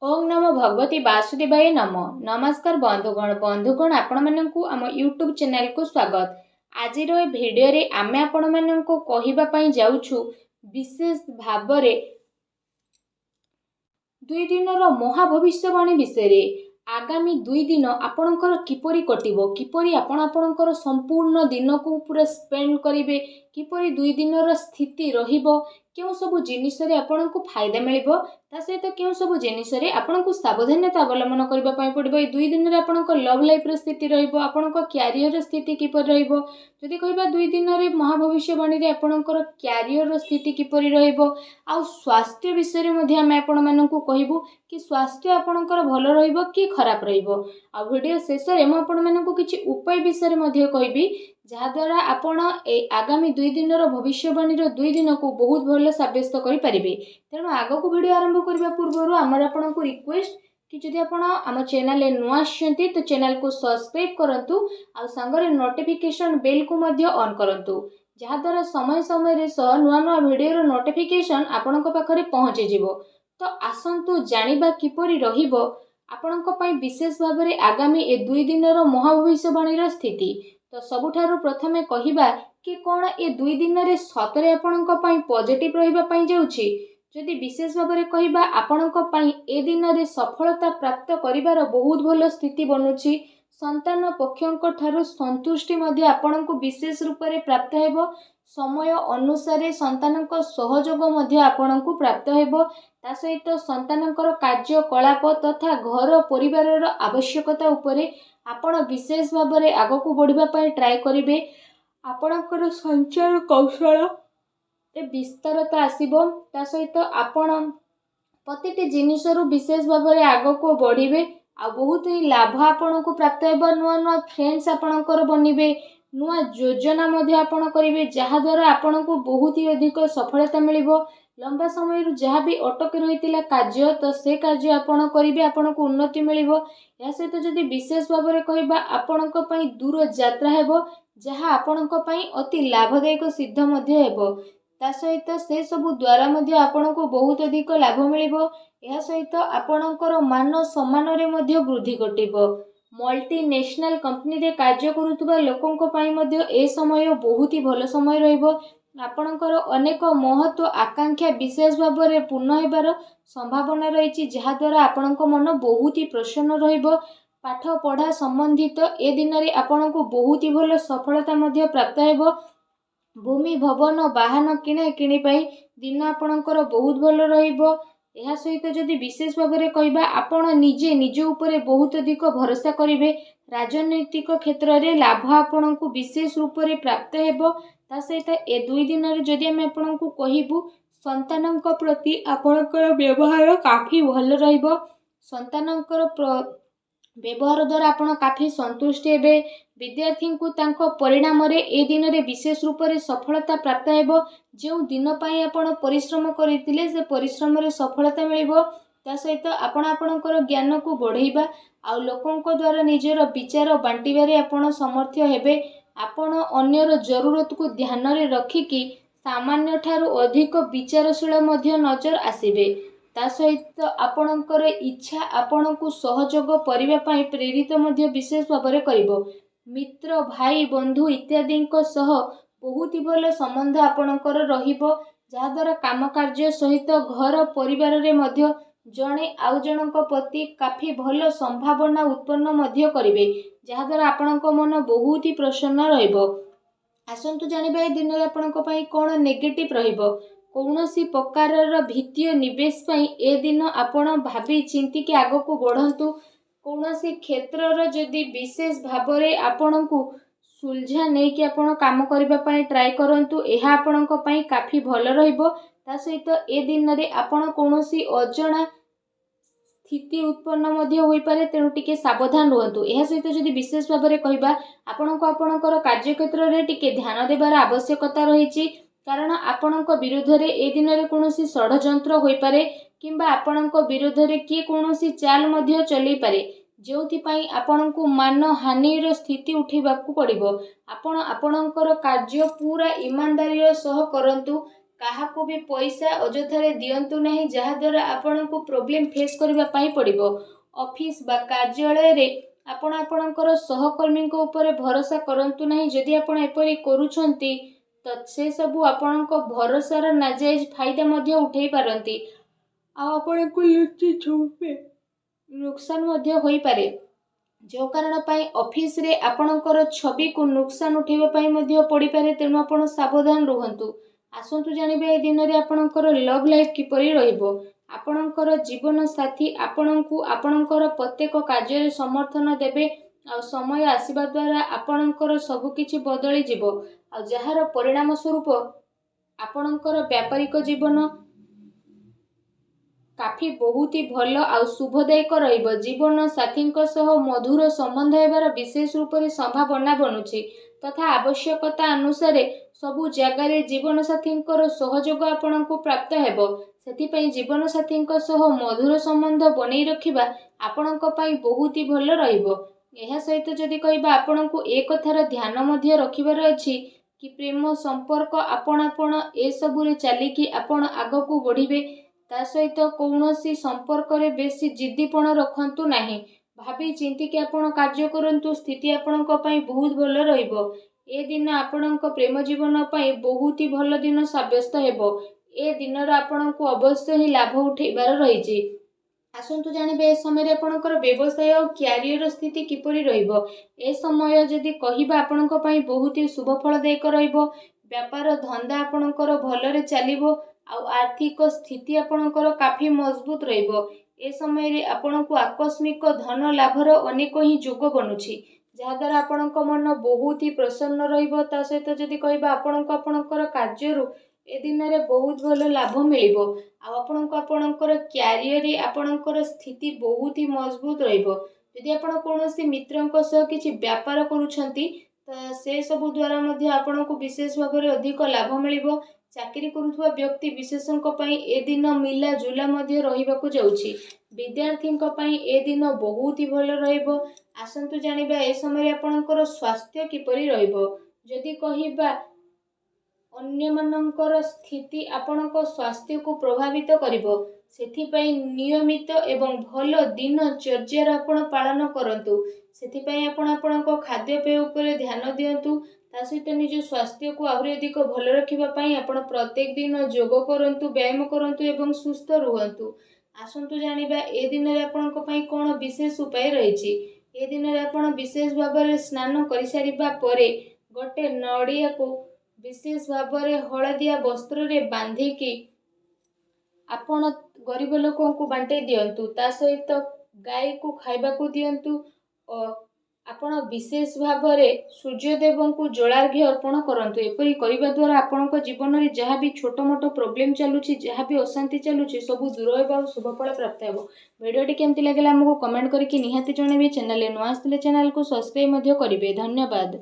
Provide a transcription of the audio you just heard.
ओम नमो भगवती वासुदेवाय नमो। नमस्कार बंधुगण आपण मानकु आम यूट्यूब चैनल को स्वागत। आज भिडियो रे आमे आपण मानकु कहिबा पई जाउछु विशेष भाबरे 2 दिन महाभविष्यवाणी विषय। आगामी 2 दिन आपणकर किपरि कटिबो, किपरि आपणकर संपूर्ण दिन को पूरा स्पेंड करिवे, किपरि 2 दिन स्थिति रहिबो, केउ सब जिनिस रे आपणको फायदा मिलिबो, ता सहित केउ सब जिनिस रे आपणको सावधानता अवलंबन करबा पई पड़िबो। ए 2 दिन रे आपणको लव लाइफ रे स्थिति रहिबो, आपणको कैरियर रे स्थिति किपरि रहिबो। जदि कहबा 2 दिन रे महाभविष्यवाणी रे आपणकर कैरियर रो स्थिति किपरि रहिबो, आ स्वास्थ्य विषय रे मध्ये हम आपण मानकु कहिबो कि स्वास्थ्य आपणकर भलो रहिबो कि खराब रहिबो। आ वीडियो शेष रे म आपण मानकु किछि उपाय विषय रे मध्ये कहिबी, जहा द्वारा आपण ए आगामी 2 दिन भविष्यवाणी 2 दिन को बहुत भल सब्यस्त करि परिबे। तेणु आगो को वीडियो आरंभ करबा पूर्व आमर आपण को रिक्वेस्ट कि जदि आपण आम चैनल रे नुआ आछंती तो चैनल को सब्सक्राइब करंतु, आ संगरे नोटिफिकेशन बेल को मध्ये ऑन करंतु, जहा द्वारा समय समय रे नुआ नुआ वीडियो रो नोटिफिकेशन आपण को पाखरे पहुंचे जिवो। तो आसंतु जानिबा किपरि रहिबो आपणको पई विशेष भाबरे आगामी ए 2 दिन महाभविष्यवाणी स्थिति। तो सबुठारु प्रथमे कहिबा कि कोन ए 2 दिन रे सतरे आपणको पई पॉजिटिव रहिबा पई जाउछि। जदि विशेष भाबरे कहिबा आपणको पई ए दिन रे सफलता प्राप्त करिवार बहुत भलो स्थिति बनुछि। संतान पक्षंक ठारु संतुष्टि मध्ये आपणको विशेष रूप रे प्राप्त हेबो। समय अनुसार संतानक सहयोग मध्ये आपणको प्राप्त हेबो। ता सहित संतानकर कार्यकलाप तथा घर परिवार आवश्यकता उपरे आपण विशेष भाबरे आगको बढ़िबा पई ट्राई करिवे। आपणकर संचार कौशल विस्तारता आसीबो। ता सहित आपण प्रतिटी जिनिसरु विशेष भाबरे आगको बढ़िबे। आ बहुत ही लाभ आपणको प्राप्त हेबो। नुआ नुआ फ्रेंड्स आपणकर बनिबे, नुआ योजना मध्ये आपण करिवे, जहा द्वारा आपणको बहुत ही अधिक सफलता मिलिबो। लंबा समय जहाँ भी अटक रही कार्य तो से कार्य आपण करिवे, आपणको उन्नति मिलिबो। या सहित जदि विशेष भाबरे कहिबा आपणक पई दूर यात्रा हेबो, जहाँ आपणक पई अति लाभदायक सिद्ध मध्ये हेबो। ता सहित से सबु द्वारा मध्ये आपणको बहुत अधिक लाभ मिलिबो। या सहित आपणकर मान सम्मान रे मध्ये वृद्धि घटिबो। मल्टीनेशनल कंपनी रे कार्य करुतबा लोकंक पई मध्ये ए समय बहुत ही भलो समय रहिबो। आपणकर अनेक महत्व आकांक्षा विशेष भाबरे पूर्ण हेबार संभावना रही, जहा द्वारा आपणक मन बहुत ही प्रसन्न रहिबो। पाठ पढ़ा संबंधित ए दिन रे आपणको बहुत ही भलो सफलता मध्ये प्राप्त हेबो। भूमि भवन वाहन किणे किणी पई दिन आपणकर बहुत भलो रहिबो। एहा सहित जदि विशेष भाबरे कहिबा आपण निजे निज उपरे बहुत अधिक भरोसा करिवे। राजनैतिक क्षेत्र रे लाभ आपणको विशेष रूप रे प्राप्त हेबो। ता सहित ए 2 दिन रे जदि हम आपणको कहिबु संतानक प्रति आपणकर व्यवहार काफी भल रहिबो। संतानकर व्यवहार द्वारा आपण काफी संतुष्ट हेबे। विद्यार्थी को तांको परिणाम रे ए दिन रे विशेष रूप रे सफलता प्राप्त हेबो। जो दिन पई आपण परिश्रम करितिले से परिश्रम रे सफलता मिलिबो। ता सहित आपण आपणकर ज्ञान को बढ़ाइबा आ लोकंक द्वारा निजर विचार बांटिबारे आपण समर्थ हेबे। आपण अन्यर जरूरत को ध्यान रे रखिकी सामान्य ठारू अधिक विचारशील मध्ये नजर आसीबे। ता सहित आपणकर इच्छा आपणको सहयोग करिबा पई प्रेरित मध्ये विशेष भाबरे करिवो। मित्र भाई बंधु इत्यादि सह बहुत ही भल संबंध आपणकर रहिबो, जहा द्वारा काम कार्य सहित घर परिवार रे मध्ये जणे आउ जनक प्रति काफी भल संभावना उत्पन्न मध्ये करिवे, जहा द्वारा आपणक मन बहुत ही प्रसन्न रहिबो। आसंतु जानिबा ए दिन रे आपणक पई कोन नेगेटिव रहिबो। कौनसी प्रकार वित्तीय निवेश पई ए दिन आपण भाबी चिंती के आगो को बढ़ंतु। कौनसी क्षेत्र जदि विशेष भाबरे आपणको सुलझा नहीं कि आपण काम करबा पई ट्राई करंतु, एहा आपणक पई काफी भल रहिबो। ता सहित ए दिन रे आपण कौनसी अजणा स्थिति उत्पन्न मध्ये होई पारे, तेणु टिके सावधान रहतु। एहा सहित जदि विशेष भाबरे कहिबा आपणको आपणकर कार्य क्षेत्र रे टिके ध्यान देबार आवश्यकता रहिछि, कारण आपणक विरुद्ध रे ए दिन रे कौनसी षडयंत्र होई पारे, किंबा आपणक विरुद्ध रे किए कौनसी चाल मध्ये चली पारे, जोथि पई आपणको मान हानि रो स्थिति उठेबाकू पड़िबो। आपण आपणकर कार्य पूरा ईमानदारी सह करंतु, କାହାକୁ ବି ପଇସା ଅଯଥାରେ ଦିଅନ୍ତୁ ନାହିଁ, ଯାହାଦ୍ୱାରା ଆପଣଙ୍କୁ ପ୍ରୋବ୍ଲେମ୍ ଫେସ୍ କରିବା ପାଇଁ ପଡ଼ିବ। ଅଫିସ୍ ବା କାର୍ଯ୍ୟାଳୟରେ ଆପଣ ଆପଣଙ୍କର ସହକର୍ମୀଙ୍କ ଉପରେ ଭରସା କରନ୍ତୁ ନାହିଁ। ଯଦି ଆପଣ ଏପରି କରୁଛନ୍ତି ତ ସେସବୁ ଆପଣଙ୍କ ଭରସାର ନାଜାଇଜ ଫାଇଦା ମଧ୍ୟ ଉଠାଇ ପାରନ୍ତି, ଆଉ ଆପଣଙ୍କୁ ଲୁଚି ଛୁପି ନୁକସାନ ମଧ୍ୟ ହୋଇପାରେ, ଯେଉଁ କାରଣ ପାଇଁ ଅଫିସରେ ଆପଣଙ୍କର ଛବିକୁ ନୁକସାନ ଉଠାଇବା ପାଇଁ ମଧ୍ୟ ପଡ଼ିପାରେ। ତେଣୁ ଆପଣ ସାବଧାନ ରୁହନ୍ତୁ। ଆସନ୍ତୁ ଜାଣିବା ଏ ଦିନରେ ଆପଣଙ୍କର ଲଭ୍ ଲାଇଫ୍ କିପରି ରହିବ। ଆପଣଙ୍କର ଜୀବନ ସାଥୀ ଆପଣଙ୍କୁ ଆପଣଙ୍କର ପ୍ରତ୍ୟେକ କାର୍ଯ୍ୟରେ ସମର୍ଥନ ଦେବେ, ଆଉ ସମୟ ଆସିବା ଦ୍ୱାରା ଆପଣଙ୍କର ସବୁକିଛି ବଦଳିଯିବ, ଆଉ ଯାହାର ପରିଣାମ ସ୍ୱରୂପ ଆପଣଙ୍କର ବ୍ୟାପାରିକ ଜୀବନ କାଫି ବହୁତ ଭଲ ଆଉ ଶୁଭଦାୟକ ରହିବ। ଜୀବନ ସାଥୀଙ୍କ ସହ ମଧୁର ସମ୍ବନ୍ଧ ହେବାର ବିଶେଷ ରୂପରେ ସମ୍ଭାବନା ବନୁଛି, ତଥା ଆବଶ୍ୟକତା ଅନୁସାରେ ସବୁ ଜାଗାରେ ଜୀବନସାଥୀଙ୍କର ସହଯୋଗ ଆପଣଙ୍କୁ ପ୍ରାପ୍ତ ହେବ। ସେଥିପାଇଁ ଜୀବନସାଥୀଙ୍କ ସହ ମଧୁର ସମ୍ବନ୍ଧ ବନେଇ ରଖିବା ଆପଣଙ୍କ ପାଇଁ ବହୁତ ଭଲ ରହିବ। ଏହା ସହିତ ଯଦି କହିବା, ଆପଣଙ୍କୁ ଏ କଥାର ଧ୍ୟାନ ମଧ୍ୟ ରଖିବାର ଅଛି କି ପ୍ରେମ ସମ୍ପର୍କ ଆପଣାପଣ ଏସବୁରେ ଚାଲିକି ଆପଣ ଆଗକୁ ବଢ଼ିବେ। ତା ସହିତ କୌଣସି ସମ୍ପର୍କରେ ବେଶୀ ଜିଦ୍ଦିପଣ ରଖନ୍ତୁ ନାହିଁ। ଭାବି ଚିନ୍ତିକି ଆପଣ କାର୍ଯ୍ୟ କରନ୍ତୁ। ସ୍ଥିତି ଆପଣଙ୍କ ପାଇଁ ବହୁତ ଭଲ ରହିବ। ଏ ଦିନ ଆପଣଙ୍କ ପ୍ରେମ ଜୀବନ ପାଇଁ ବହୁତ ଭଲ ଦିନ ସାବ୍ୟସ୍ତ ହେବ। ଏ ଦିନର ଆପଣଙ୍କୁ ଅବଶ୍ୟ ହିଁ ଲାଭ ଉଠାଇବାର ରହିଛି। ଆସନ୍ତୁ ଜାଣିବେ ଏ ସମୟରେ ଆପଣଙ୍କର ବ୍ୟବସାୟ ଓ କ୍ୟାରିୟର ସ୍ଥିତି କିପରି ରହିବ। ଏ ସମୟ ଯଦି କହିବା ଆପଣଙ୍କ ପାଇଁ ବହୁତ ଶୁଭ ଫଳଦାୟକ ରହିବ। ବ୍ୟାପାର ଧନ୍ଦା ଆପଣଙ୍କର ଭଲରେ ଚାଲିବ, ଆଉ ଆର୍ଥିକ ସ୍ଥିତି ଆପଣଙ୍କର କାଫି ମଜବୁତ ରହିବ। ଏ ସମୟରେ ଆପଣଙ୍କୁ ଆକସ୍ମିକ ଧନ ଲାଭର ଅନେକ ହିଁ ଯୋଗ ବନୁଛି, ଯାହାଦ୍ୱାରା ଆପଣଙ୍କ ମନ ବହୁତ ହି ପ୍ରସନ୍ନ ରହିବ। ତା ସହିତ ଯଦି କହିବା, ଆପଣଙ୍କୁ ଆପଣଙ୍କର କାର୍ଯ୍ୟରୁ ଏ ଦିନରେ ବହୁତ ଭଲ ଲାଭ ମିଳିବ, ଆଉ ଆପଣଙ୍କୁ ଆପଣଙ୍କର କ୍ୟାରିୟରରେ ଆପଣଙ୍କର ସ୍ଥିତି ବହୁତ ହି ମଜବୁତ ରହିବ। ଯଦି ଆପଣ କୌଣସି ମିତ୍ରଙ୍କ ସହ କିଛି ବ୍ୟାପାର କରୁଛନ୍ତି ତ ସେସବୁ ଦ୍ୱାରା ମଧ୍ୟ ଆପଣଙ୍କୁ ବିଶେଷ ଭାବରେ ଅଧିକ ଲାଭ ମିଳିବ। ଚାକିରି କରୁଥିବା ବ୍ୟକ୍ତି ବିଶେଷଙ୍କ ପାଇଁ ଏ ଦିନ ମିଲା ଜୁଲା ମଧ୍ୟ ରହିବାକୁ ଯାଉଛି। ବିଦ୍ୟାର୍ଥୀଙ୍କ ପାଇଁ ଏ ଦିନ ବହୁତ ହି ଭଲ ରହିବ। ଆସନ୍ତୁ ଜାଣିବା ଏ ସମୟରେ ଆପଣଙ୍କର ସ୍ୱାସ୍ଥ୍ୟ କିପରି ରହିବ। ଯଦି କହିବା, ଅନ୍ୟମାନଙ୍କର ସ୍ଥିତି ଆପଣଙ୍କ ସ୍ୱାସ୍ଥ୍ୟକୁ ପ୍ରଭାବିତ କରିବ। ସେଥିପାଇଁ ନିୟମିତ ଏବଂ ଭଲ ଦିନଚର୍ଯ୍ୟାର ଆପଣ ପାଳନ କରନ୍ତୁ। ସେଥିପାଇଁ ଆପଣ ଆପଣଙ୍କ ଖାଦ୍ୟପେୟ ଉପରେ ଧ୍ୟାନ ଦିଅନ୍ତୁ। ତା ସହିତ ନିଜ ସ୍ୱାସ୍ଥ୍ୟକୁ ଆହୁରି ଅଧିକ ଭଲ ରଖିବା ପାଇଁ ଆପଣ ପ୍ରତ୍ୟେକ ଦିନ ଯୋଗ କରନ୍ତୁ, ବ୍ୟାୟାମ କରନ୍ତୁ ଏବଂ ସୁସ୍ଥ ରୁହନ୍ତୁ। ଆସନ୍ତୁ ଜାଣିବା ଏ ଦିନରେ ଆପଣଙ୍କ ପାଇଁ କ'ଣ ବିଶେଷ ଉପାୟ ରହିଛି। ଏ ଦିନରେ ଆପଣ ବିଶେଷ ଭାବରେ ସ୍ନାନ କରିସାରିବା ପରେ ଗୋଟେ ନଡ଼ିଆକୁ ବିଶେଷ ଭାବରେ ହଳଦିଆ ବସ୍ତ୍ରରେ ବାନ୍ଧିକି ଆପଣ ଗରିବ ଲୋକଙ୍କୁ ବାଣ୍ଟି ଦିଅନ୍ତୁ। ତା ସହିତ ଗାଈକୁ ଖାଇବାକୁ ଦିଅନ୍ତୁ ଓ ଆପଣ ବିଶେଷ ଭାବରେ ସୂର୍ଯ୍ୟଦେବଙ୍କୁ ଜଳାର୍ଘ୍ୟ ଅର୍ପଣ କରନ୍ତୁ। ଏପରି କରିବା ଦ୍ୱାରା ଆପଣଙ୍କ ଜୀବନରେ ଯାହା ବି ଛୋଟ ମୋଟ ପ୍ରୋବ୍ଲେମ୍ ଚାଲୁଛି, ଯାହା ବି ଅଶାନ୍ତି ଚାଲୁଛି, ସବୁ ଦୂର ହେବ ଆଉ ଶୁଭଫଳ ପ୍ରାପ୍ତ ହେବ। ଭିଡ଼ିଓଟି କେମିତି ଲାଗିଲା ଆମକୁ କମେଣ୍ଟ କରିକି ନିହାତି ଜଣାଇବେ। ଚ୍ୟାନେଲରେ ନୂଆ ଆସିଥିଲେ ଚ୍ୟାନେଲକୁ ସବସ୍କ୍ରାଇବ୍ ମଧ୍ୟ କରିବେ। ଧନ୍ୟବାଦ।